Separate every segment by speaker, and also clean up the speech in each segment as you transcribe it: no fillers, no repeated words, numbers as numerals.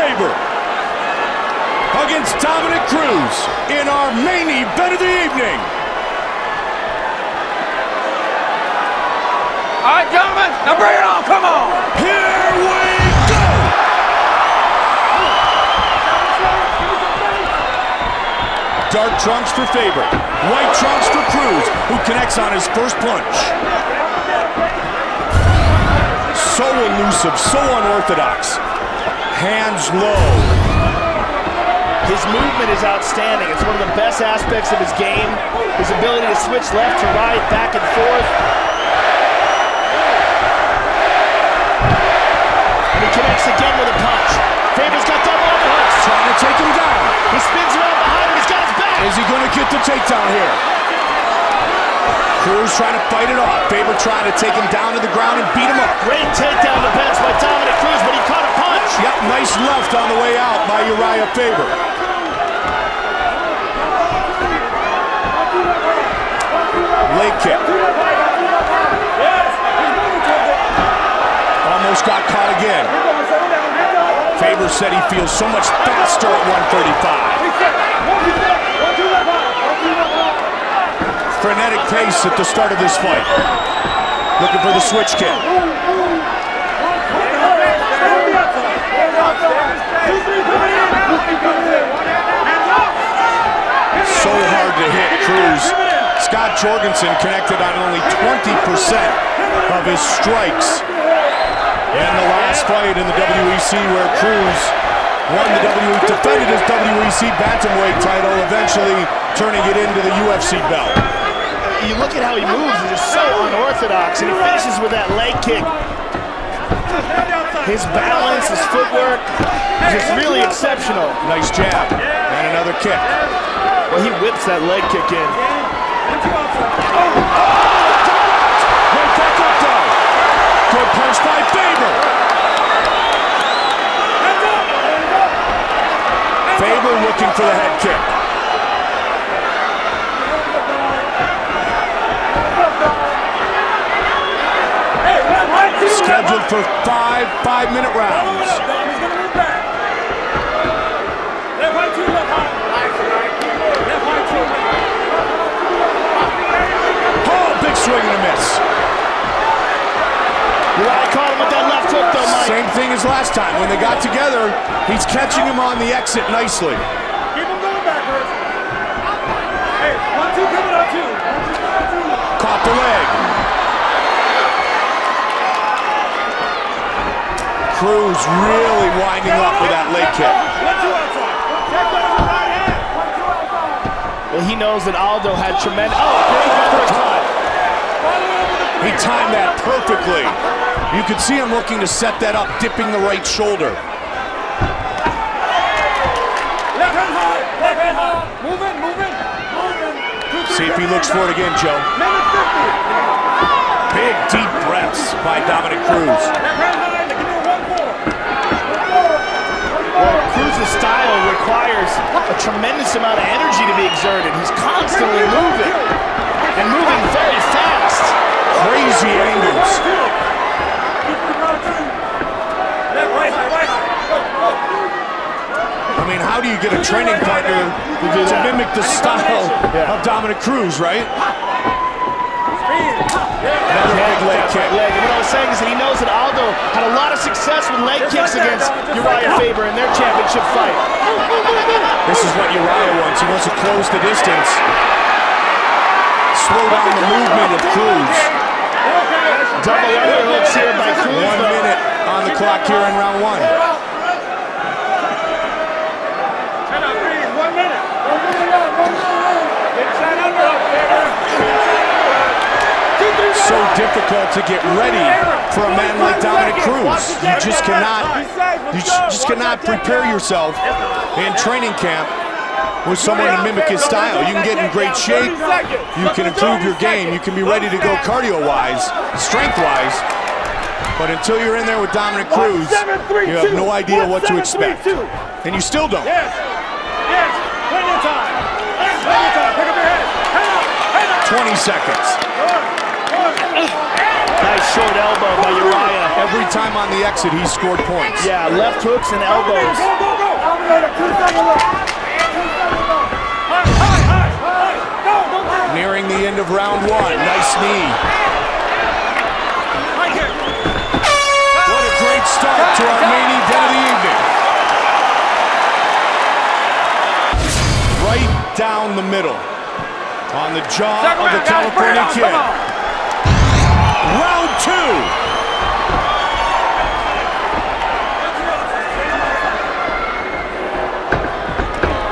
Speaker 1: Faber against Dominic Cruz in our main event of the evening.
Speaker 2: All right, gentlemen, now bring it on, come on!
Speaker 1: Here we go! Dark trunks for Faber, white trunks for Cruz, who connects on his first punch. So elusive, so unorthodox. Hands low.
Speaker 3: His movement is outstanding. It's one of the best aspects of his game. His ability to switch left to right, back and forth. And he connects again with a punch. Faber's got double underhooks.
Speaker 1: Trying to take him down.
Speaker 3: He spins around behind him. He's got his back.
Speaker 1: Is he going to get the takedown here? Cruz trying to fight it off. Faber trying to take him down to the ground and beat him up.
Speaker 3: Great takedown defense by Dominic Cruz, but he caught a punch.
Speaker 1: Yep, nice left on the way out by Uriah Faber. Leg kick. Almost got caught again. Faber said he feels so much faster at 135. Frenetic pace at the start of this fight. Looking for the switch kick. So hard to hit Cruz. Scott Jorgensen connected on only 20% of his strikes in the last fight in the WEC, where Cruz won the defended his WEC bantamweight title, eventually turning it into the UFC belt.
Speaker 3: You look at how he moves, it's just so unorthodox, and he finishes with that leg kick. His balance, his footwork, is just really exceptional.
Speaker 1: Nice jab, and another kick.
Speaker 3: Well, he whips that leg kick in.
Speaker 1: Right back up though. Good punch by Faber. Faber looking for the head kick. Scheduled for five-minute rounds. Oh, big swing and a miss.
Speaker 3: Uriah caught him with that left hook though, Mike.
Speaker 1: Same thing as last time. When they got together, he's catching him on the exit nicely.
Speaker 4: Keep him going backwards. Hey, 1-2 coming on 2.
Speaker 1: Caught the leg. Cruz really winding up with that leg kick.
Speaker 3: Well, he knows that Aldo had tremendous... Oh, great time.
Speaker 1: He timed that perfectly. You could see him looking to set that up, dipping the right shoulder.
Speaker 4: Left hand high, left hand high. Moving, moving, moving.
Speaker 1: See if he looks for it again, Joe.
Speaker 4: Minute 50.
Speaker 1: Big, deep breaths by Dominic Cruz.
Speaker 4: Left hand high, they give you 1-4.
Speaker 3: Well, Cruz's style requires a tremendous amount of energy to be exerted. He's constantly moving, and moving very fast.
Speaker 1: Crazy angles. I mean, how do you get a training partner to mimic the style of Dominic Cruz, right? Another big leg kick.
Speaker 3: And what I was saying is that he knows that Aldo had a lot of success with leg kicks against Uriah Faber in their championship fight.
Speaker 1: This is what Uriah wants. He wants to close the distance. Slow down the movement of Cruz.
Speaker 3: Double underhooks here by Cruz.
Speaker 1: 1 minute on the clock here in round 1. So difficult to get ready for a man like Dominic Cruz. You just cannot prepare yourself in training camp with someone to mimic his style. You can get in great shape, you can improve your game, you can be ready to go cardio-wise, strength-wise, but until you're in there with Dominic Cruz, you have no idea what to expect. And you still don't.
Speaker 4: Yes, plenty of time. Plenty of time. Pick up your head. Head up, head up.
Speaker 1: 20 seconds.
Speaker 3: Back nice short elbow by Uriah.
Speaker 1: Every time on the exit, he scored points.
Speaker 3: Yeah, left hooks and elbows.
Speaker 1: Nearing the end of round one. Nice knee. What a great start to our main event of the evening. Right down the middle. On the jaw of the California Kid. Round two.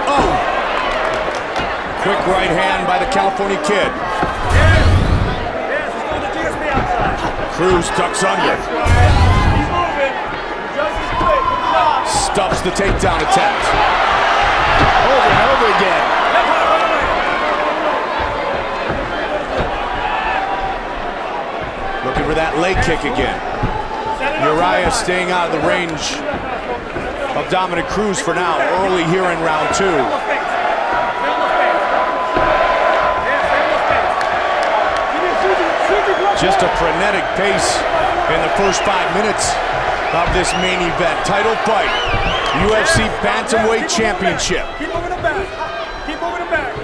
Speaker 1: Oh. Quick right hand by the California Kid. Cruz ducks under. Stuffs the takedown attempt.
Speaker 3: Over and over again.
Speaker 1: Looking for that leg kick again. Uriah staying out of the range of Dominic Cruz for now, early here in round two. Just a frenetic pace in the first 5 minutes of this main event. Title fight, UFC Bantamweight Championship.
Speaker 4: Keep moving it back. Keep moving it back.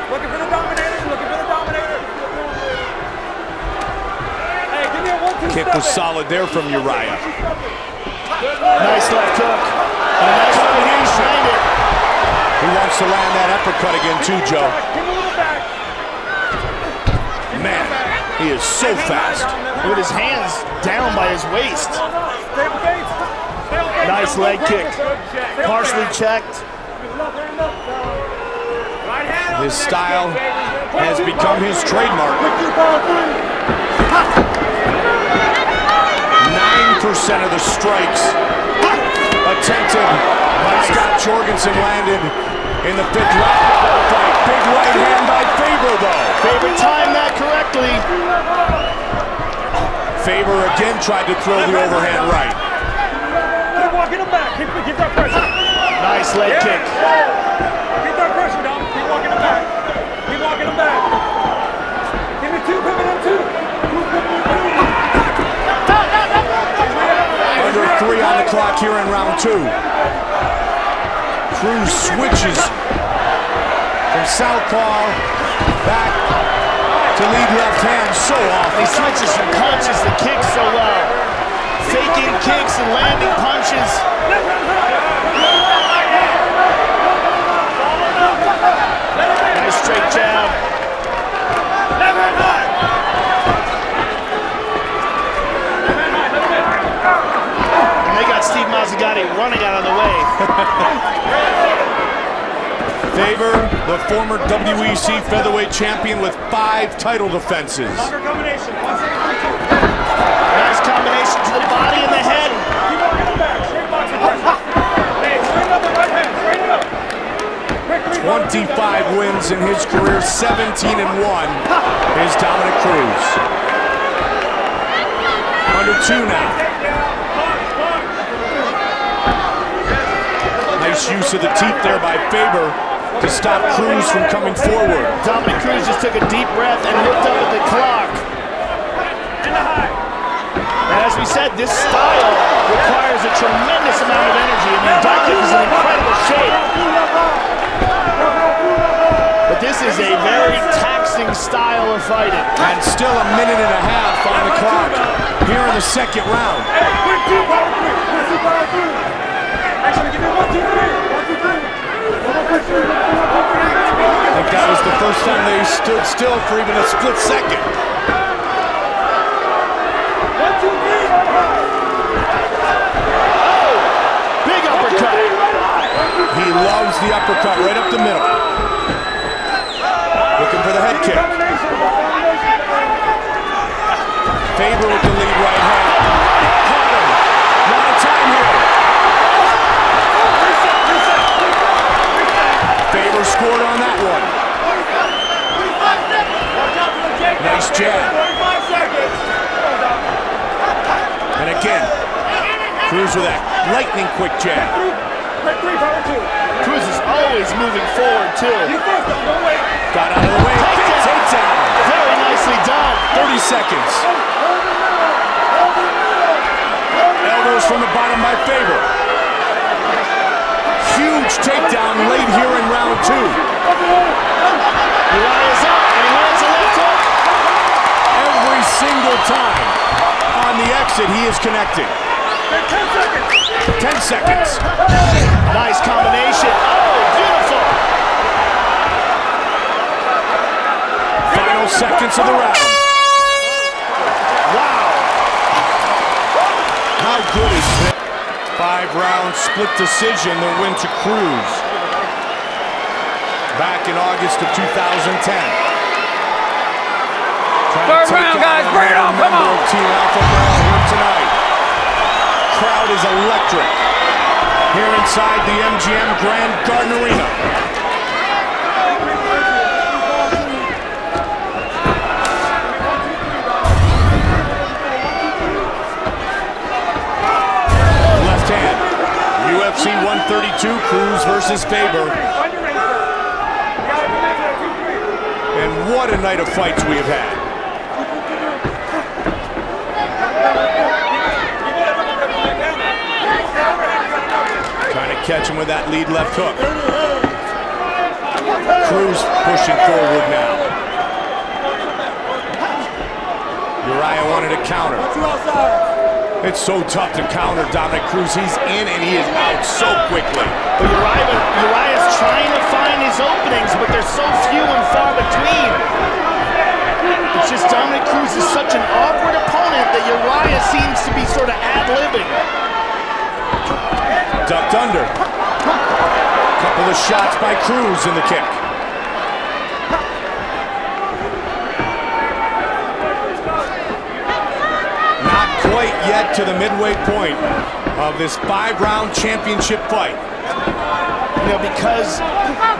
Speaker 4: Looking for the dominator. Looking for the dominator. Hey, give me a 1-2
Speaker 1: Kick was solid there from Uriah.
Speaker 3: Nice left hook. A nice combination.
Speaker 1: He wants to land that uppercut again too, Joe.
Speaker 4: Keep moving it back.
Speaker 1: Man, he is so fast.
Speaker 3: With his hands down by his waist.
Speaker 4: Stay on base. Stay on base.
Speaker 3: Nice leg kick. Partially checked.
Speaker 1: His style has become his trademark. 9% of the strikes attempted by Scott Jorgensen landed in the fifth round of the fight. Big right hand by Faber, though.
Speaker 3: Faber timed that correctly.
Speaker 1: Faber again tried to throw the overhand right.
Speaker 4: Keep walking him back. Keep that pressure.
Speaker 3: Nice leg kick.
Speaker 4: Keep that pressure, Dom. Keep walking him back. Keep walking him back. Give me two, pivot on two.
Speaker 1: Under 3 on the clock here in round two. Cruz switches from southpaw back to lead left hand so often.
Speaker 3: He switches from punches to kicks so well. Faking kicks and landing punches. Nice straight jab. And they got Steve Mazzagatti running out of the way.
Speaker 1: Faber, the former WEC featherweight champion with 5 title defenses.
Speaker 4: Combination.
Speaker 3: Nice combination to the body and the head.
Speaker 4: Keep walking him back. Straight boxing pressure. Hey, straighten up the right hand. Straighten it up. Quick,
Speaker 1: 25 wins in his career, 17-1 is Dominic Cruz. Under 2 now. Nice use of the teeth there by Faber to stop Cruz from coming forward.
Speaker 3: Dominic Cruz just took a deep breath and looked up at the clock. And as we said, this style requires a tremendous amount of energy. I mean, Dominic is in incredible shape. But this is a very taxing style of fighting.
Speaker 1: And still a minute and a half on the clock here in the second round.
Speaker 4: Actually, give me 1, 2, 3. 1, 2, 3.
Speaker 1: I think that was the first time they stood still for even a split second.
Speaker 4: 1, 2, 3.
Speaker 3: Oh! Big uppercut.
Speaker 1: He loves the uppercut right up the middle. Looking for the head kick. Faber with the lead right hand. Caught him. Not a time here. Faber scored on that one. Nice jab. And again, Cruz with that lightning quick jab.
Speaker 3: Cruz is always moving forward, too.
Speaker 1: Got out of the way. Big takedown.
Speaker 3: Very nicely done.
Speaker 1: 30 seconds. Controls from the bottom by Faber. Huge takedown late here in round 2.
Speaker 3: Uriah's up, and he lands a left hook.
Speaker 1: Every single time on the exit, he is connecting. 10 seconds.
Speaker 3: Nice combination. Oh, beautiful.
Speaker 1: Final seconds of the round.
Speaker 3: Wow.
Speaker 1: How good is this? 5-round split decision, the win to Cruz. Back in August of 2010.
Speaker 2: Third round, guys, bring it on, come on.
Speaker 1: Team Alpha Male here tonight. Crowd is electric here inside the MGM Grand Garden Arena. Left hand, UFC 132, Cruz versus Faber. And what a night of fights we have had. Trying to catch him with that lead left hook. Cruz pushing forward now. Uriah wanted to counter. It's so tough to counter Dominic Cruz. He's in and he is out so quickly.
Speaker 3: But Uriah's trying to find his openings, but they're so few and far between. It's just Dominic Cruz is such an awkward opponent that Uriah seems to be sort of ad-libbing.
Speaker 1: Ducked under. Couple of shots by Cruz in the kick. Not quite yet to the midway point of this 5-round championship fight.
Speaker 3: You know, because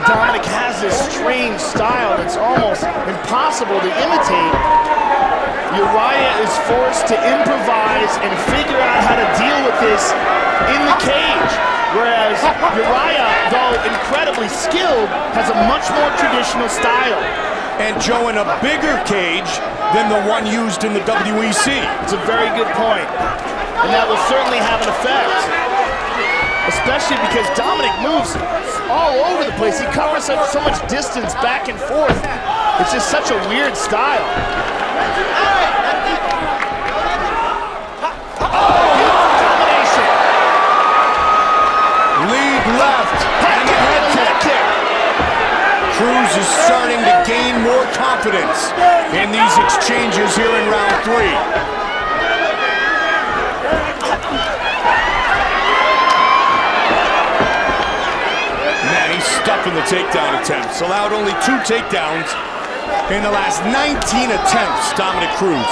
Speaker 3: Dominic has this strange style that's almost impossible to imitate, Uriah is forced to improvise and figure out how to deal with this in the cage. Whereas Uriah, though incredibly skilled, has a much more traditional style.
Speaker 1: And Joe, in a bigger cage than the one used in the WEC.
Speaker 3: It's a very good point. And that will certainly have an effect. Especially because Dominic moves all over the place. He covers so much distance back and forth. It's just such a weird style.
Speaker 1: Lead left and a head kick. Cruz is starting to gain more confidence in these exchanges here in round 3. Man, he's stuffing the takedown attempts. Allowed only 2 takedowns in the last 19 attempts, Dominic Cruz.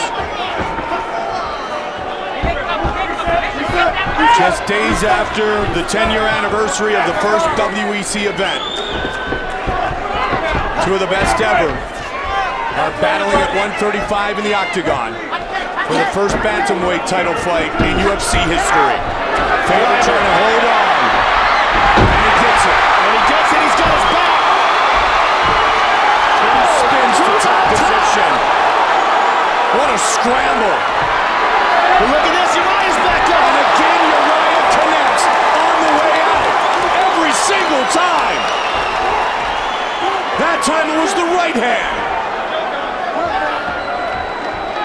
Speaker 1: Just days after the 10-year anniversary of the first WEC event. 2 of the best ever are battling at 135 in the octagon for the first bantamweight title fight in UFC history. Faber trying to hold on. And he gets it.
Speaker 3: When he gets it, he's got his back.
Speaker 1: He spins to top position. What a scramble.
Speaker 3: But look at this, Uriah's back up.
Speaker 1: And again, Uriah connects on the way out. Every single time. That time it was the right hand.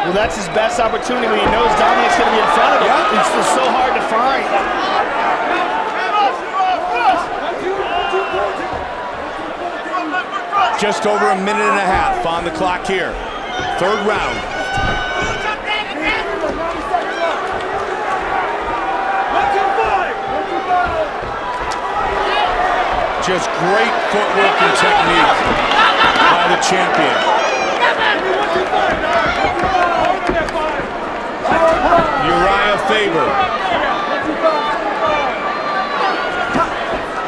Speaker 3: Well, that's his best opportunity when he knows Dominic's going to be in front of him.
Speaker 1: Yeah.
Speaker 3: It's just so hard to find.
Speaker 1: Just over a minute and a half on the clock here. 3rd round. Just great footwork and technique by the champion. Uriah Faber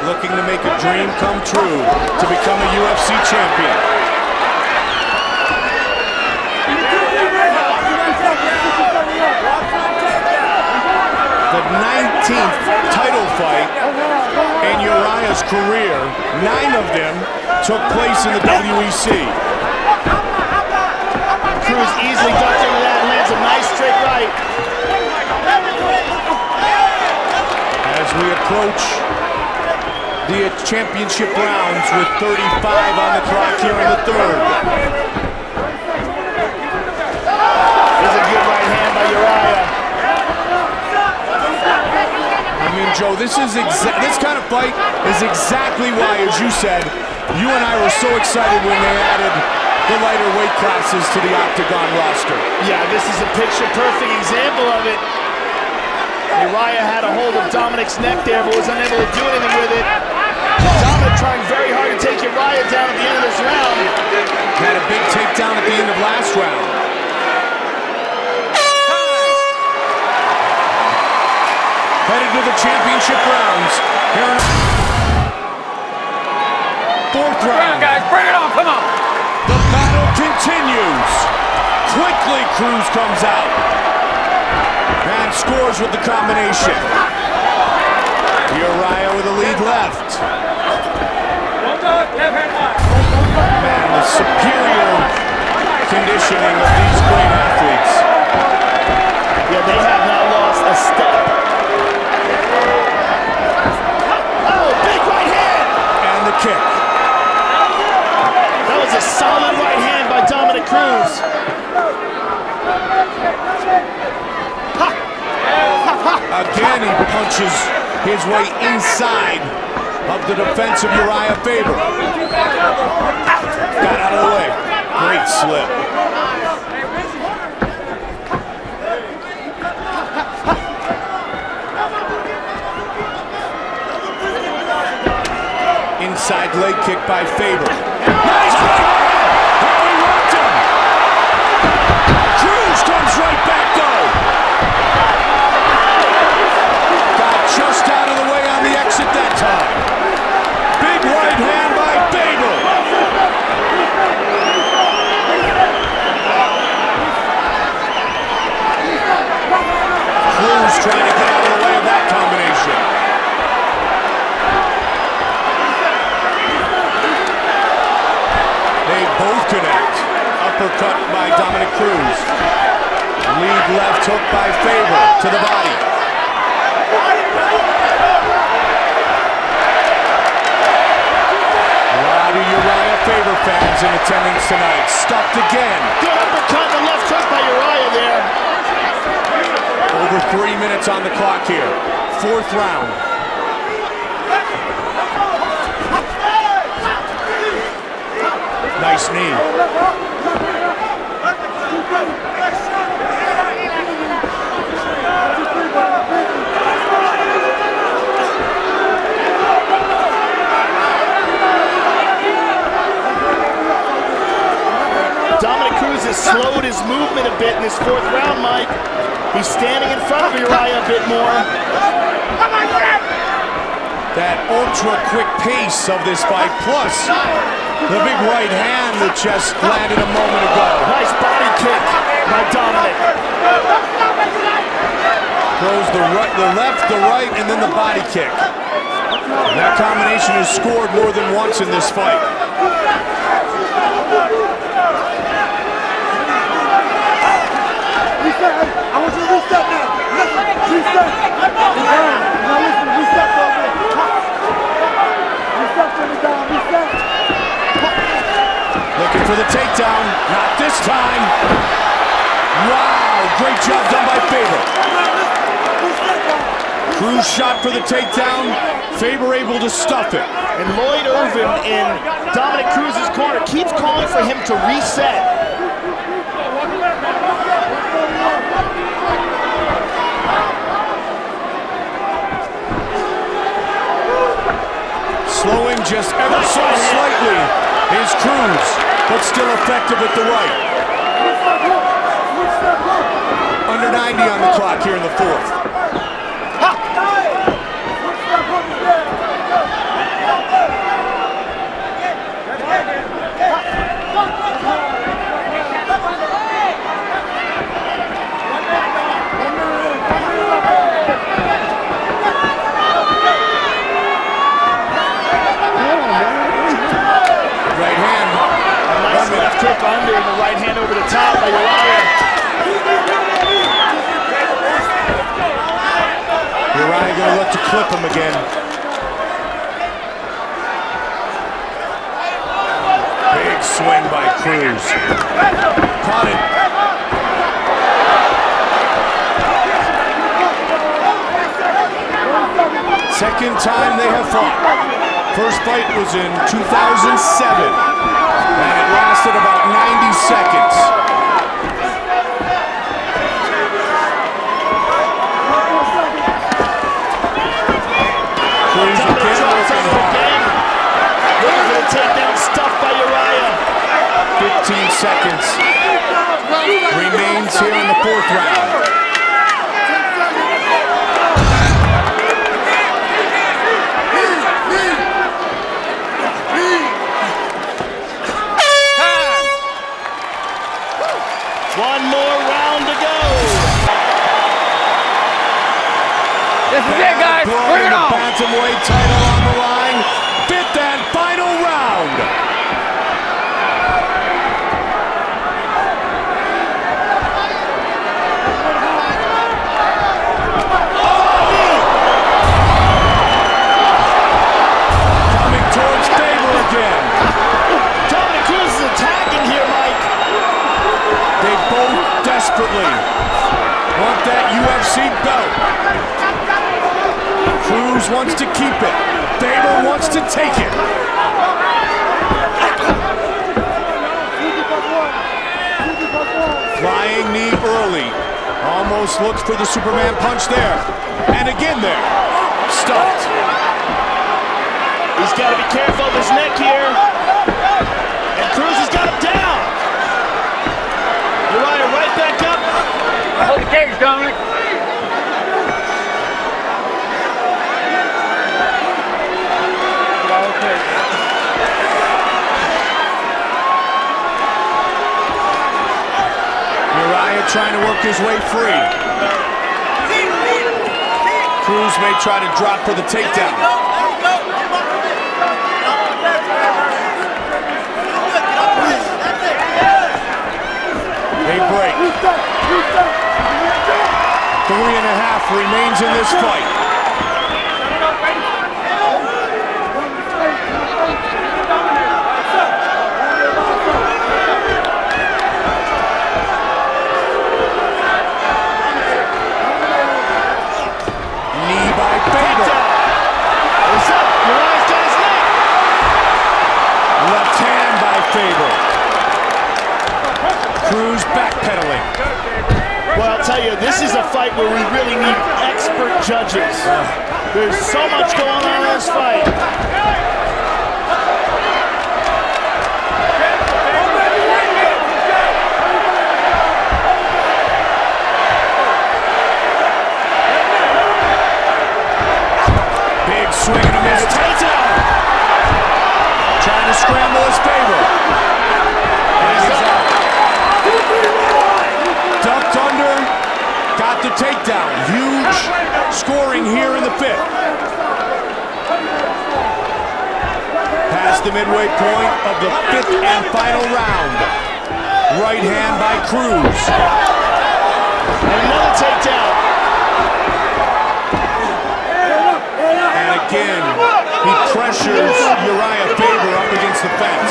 Speaker 1: looking to make a dream come true to become a UFC champion. The 19th title fight in Uriah's career, 9 of them took place in the WEC.
Speaker 3: Cruz easily ducked into that and lands a nice straight right.
Speaker 1: we approach the championship rounds with 35 on the clock here in the third.
Speaker 3: There's a good right hand by Uriah.
Speaker 1: I mean, Joe, this kind of fight is exactly why, as you said, you and I were so excited when they added the lighter weight classes to the Octagon roster.
Speaker 3: Yeah, this is a picture-perfect example of it. Uriah had a hold of Dominic's neck there, but was unable to do anything with it. Dominic trying very hard to take Uriah down at the end of this round.
Speaker 1: Had a big takedown at the end of last round. Headed to the championship rounds. Here in fourth round.
Speaker 2: Guys, bring it on, come on.
Speaker 1: The battle continues. Quickly, Cruz comes out and scores with the combination. Uriah with a lead left. Man, the superior conditioning of these great athletes.
Speaker 3: Yeah, they have not lost a step. Oh, big right hand!
Speaker 1: And the kick.
Speaker 3: That was a solid right hand by Dominic Cruz.
Speaker 1: Again, he punches his way inside of the defense of Uriah Faber. Got out of the way. Great slip. Inside leg kick by Faber. Nice right hand! Oh, he rocked him! Cruz comes right back, though. Got just out of the way on the exit that time. Big right hand by Faber. Cruz trying to get out of the way of that combination. They both connect. Uppercut by Dominic Cruz. Lead left hook by Faber to the body. A lot of Uriah Faber fans in attendance tonight. Stuffed again.
Speaker 3: Good uppercut and left hook by Uriah there.
Speaker 1: Over 3 minutes on the clock here. Fourth round. Nice knee.
Speaker 3: Dominic Cruz has slowed his movement a bit in this fourth round, Mike. He's standing in front of Uriah a bit more.
Speaker 1: That ultra-quick pace of this fight, plus the big right hand that just landed a moment ago.
Speaker 3: Nice body kick by Dominic.
Speaker 1: Throws the left, the right, and then the body kick. And that combination has scored more than once in this fight.
Speaker 4: I want you to reset now. Listen, reset. Now listen, reset for a minute. Reset for me, Dom. Reset.
Speaker 1: Looking for the takedown. Not this time. Wow, great job done by Faber. Cruz shot for the takedown. Faber able to stuff it.
Speaker 3: And Lloyd Irvin in Dominic Cruz's corner keeps calling for him to reset.
Speaker 1: Slowing just ever so slightly is Cruz, but still effective with the right. Under 90 on the clock here in the fourth.
Speaker 3: Kick under and the right hand over the top by Uriah.
Speaker 1: Uriah gonna look to clip him again. Big swing by Cruz. Caught it. Second time they have fought. First fight was in 2007, and it lasted about 90 seconds. Cruz again looking hard.
Speaker 3: Looking for the takedown stuff by Uriah.
Speaker 1: 15 seconds remains here in the fourth round.
Speaker 3: One more round to go.
Speaker 2: This is it, guys. Bring it on.
Speaker 1: Bantamweight title on the line. Fifth and final round. Coming towards Faber again.
Speaker 3: Dominic Cruz is attacking here, Mike.
Speaker 1: They both desperately want that UFC belt. Cruz wants to keep it. Faber wants to take it. Flying knee early. Almost looks for the Superman punch there. And again there. Stuffed.
Speaker 3: He's got to be careful of his neck here. And Cruz has got him down. Uriah right back up.
Speaker 2: Hold the cage, Dominic.
Speaker 1: Uriah trying to work his way free. Cruz may try to drop for the takedown. They break. 3.5 remains in this fight. Knee by Faber.
Speaker 3: What's up? Uriah's got his neck.
Speaker 1: Left hand by Faber. Cruz backpedaling.
Speaker 3: Well, I'll tell you, this is a fight where we really need expert judges. There's so much going on in this fight.
Speaker 1: Big swing and a miss. Takedown. Trying to scramble his Faber. And he's out. Ducked under. Got the takedown. Huge scoring here in the fifth. Past the midway point of the fifth and final round. Right hand by Cruz.
Speaker 3: And another takedown.
Speaker 1: And again, he pressures Uriah Faber up against the fence.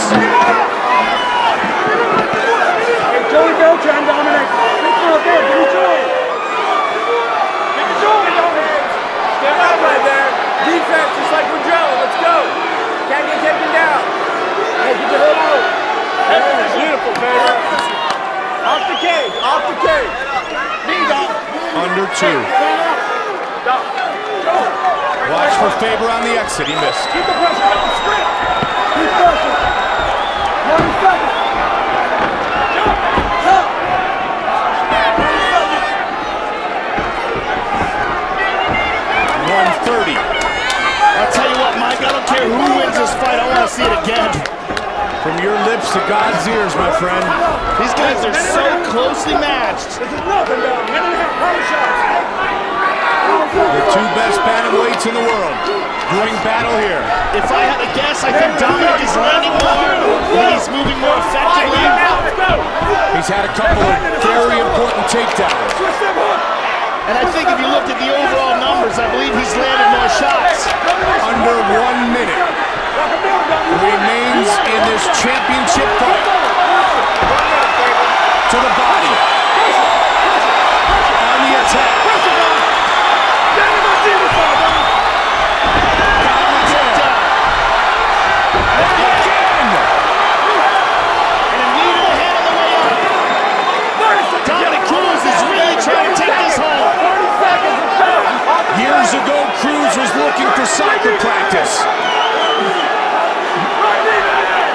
Speaker 4: Hey, Joey Beltran, Dominic. Look for a bit. Give me Joey. Give me Joey, Dominic. Stand up right there. Defense, just like with Joe. Let's go. Can't get taken down. Hey, get the hood out. That's beautiful, Faber. Off the cage. Off the cage. Knees up.
Speaker 1: Under 2. Watch for Faber on the exit. He missed.
Speaker 4: Keep the pressure down. Straight. Keep pressure. 20 seconds.
Speaker 1: 130.
Speaker 3: I'll tell you what, Mike, I don't care who wins this fight. I want to see it again.
Speaker 1: From your lips to God's ears, my friend.
Speaker 3: These guys are so closely matched.
Speaker 4: This is nothing down. Minute and a half. Power shots.
Speaker 1: The two best bantamweights in the world doing battle here.
Speaker 3: If I had to guess, I think Dominic is landing more. He's moving more effectively.
Speaker 1: He's had a couple of very important takedowns.
Speaker 4: Twist them hook.
Speaker 3: And I think if you looked at the overall numbers, I believe he's landed more shots.
Speaker 1: Under 1 minute remains in this championship fight. To the body. On the attack.
Speaker 3: And a knee to the head on the way up. Dominic Cruz is really trying to take this home.
Speaker 1: Years ago, Cruz was looking for soccer practice.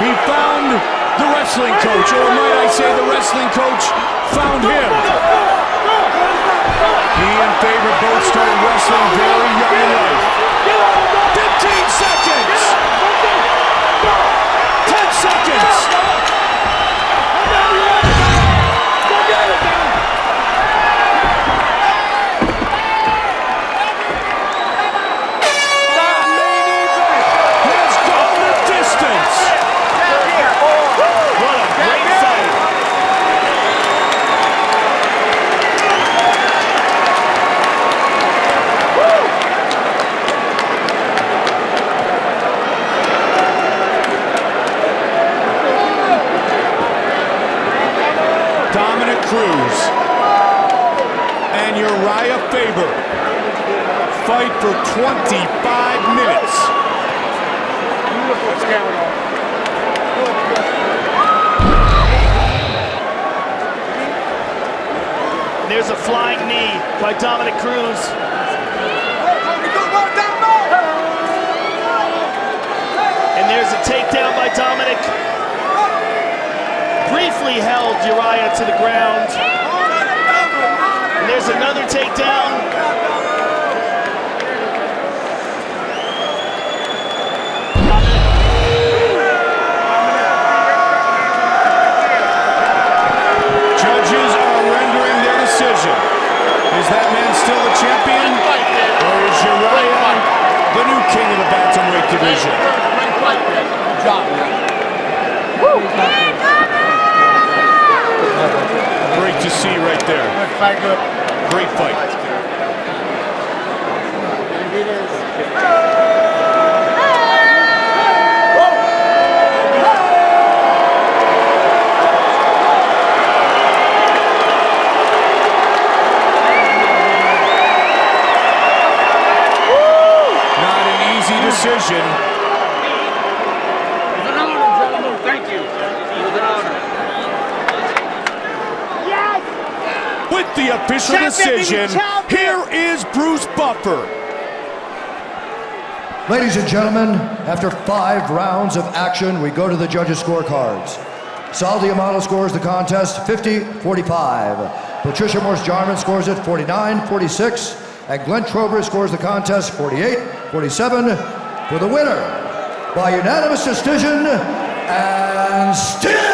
Speaker 1: He found the wrestling coach, or might I say the wrestling coach found him. He and Faber both started wrestling very young in life. 15 seconds! 10 seconds! Has gone the distance!
Speaker 3: What a great fight.
Speaker 1: Dominic Cruz and Uriah Faber fight for 25 minutes.
Speaker 3: There's a flying knee by Dominic Cruz. And there's a takedown by Dominic. Briefly held Uriah to the ground. And there's another takedown.
Speaker 1: Judges are rendering their decision. Is that man still the champion? Or is Uriah the new king of the bantamweight division?
Speaker 2: Good job, man.
Speaker 1: Great to see right there. Great fight. Not an easy decision.
Speaker 2: It was an honor, gentlemen. Thank you. It was an honor.
Speaker 1: With the official decision, here is Bruce Buffer.
Speaker 5: Ladies and gentlemen, after 5 rounds of action, we go to the judges' scorecards. Sal Diamano scores the contest 50-45. Patricia Morse-Jarman scores it 49-46. And Glenn Trober scores the contest 48-47 for the winner by unanimous decision and still